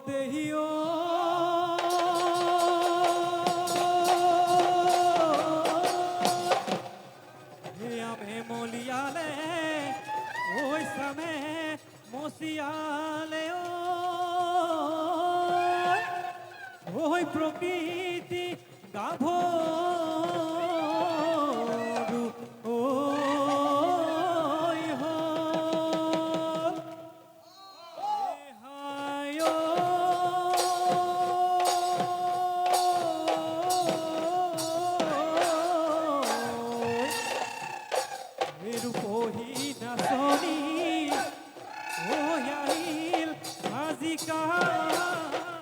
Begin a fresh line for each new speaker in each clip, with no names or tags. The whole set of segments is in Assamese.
দেহিও আমে মলিয়ালে ওই সামে মসিয়ালে ওই প্রকৃতি গাভরু ওই হল হায় রূপহীনা সনি ও আইল আজি কাশিও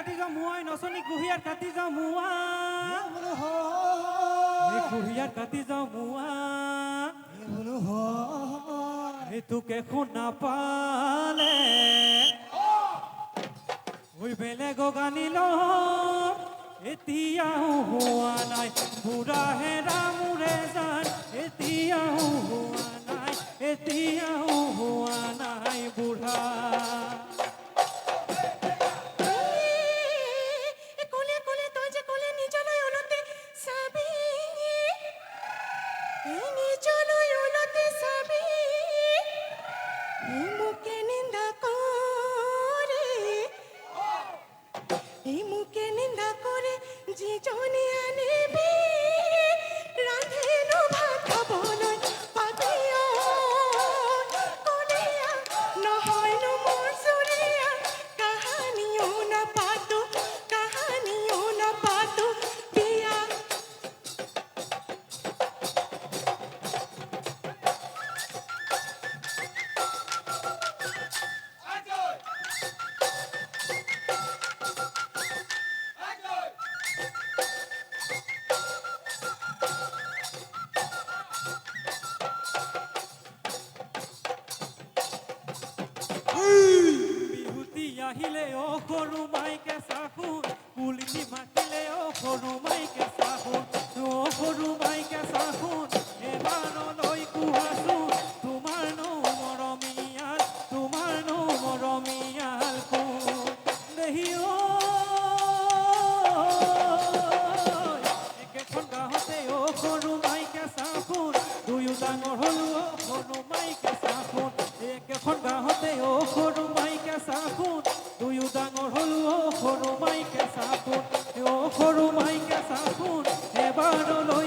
কাটি যাওঁ মোৱাই নচনি কুঁহিয়াৰ কাটি যাওঁ মোৱা
বোলো হয়
এই কুঁহিয়াৰ কাটি যাওঁ মোৱা
বোলো হয়
তোকে শুনা পালে ওই বেলেগক আনি ল'ম এতিয়াও হোৱা নাই বুঢ়া হেৰা মোৰে জান এতিয়াও হোৱা নাই এতিয়াও হোৱা নাই বুঢ়া
কলে কলে তই যে কলে নিজলৈ ওলতে চাবি নিজলৈ ওলতে চাবি মোকে নিন্দা কৰে মোকে নিন্দা কৰে যিজনী আনিবি ৰান্ধেনো ভাত খাবলৈ পাবিও কলীয়া নহয়নো মোৰ চুৰীয়া কাহানিও নাপাতো বিয়া
বিহুতি আহিলে অ সৰু মাইকে চাহোন কুলিটি মাতিলে অ সৰু মাইকে চাহোন অ সৰু মাইকে চাহোন এবাৰলৈ কোৱাচোন তোমাৰ নৌ মৰমীয়াল কোন দেহি ঐ একেখন গাঁৱতে অ সৰু মাইকে চাহোন দুয়ো ডাঙৰ হলো অ সৰু মাইকে চাহোন একেখন গাঁৱতে অ সৰু মাইকে চাহোন দুয়ো ডাঙৰ হলো অ সৰু মাইকে চাহোন অ সৰু মাইকে চাহোন এবাৰলৈ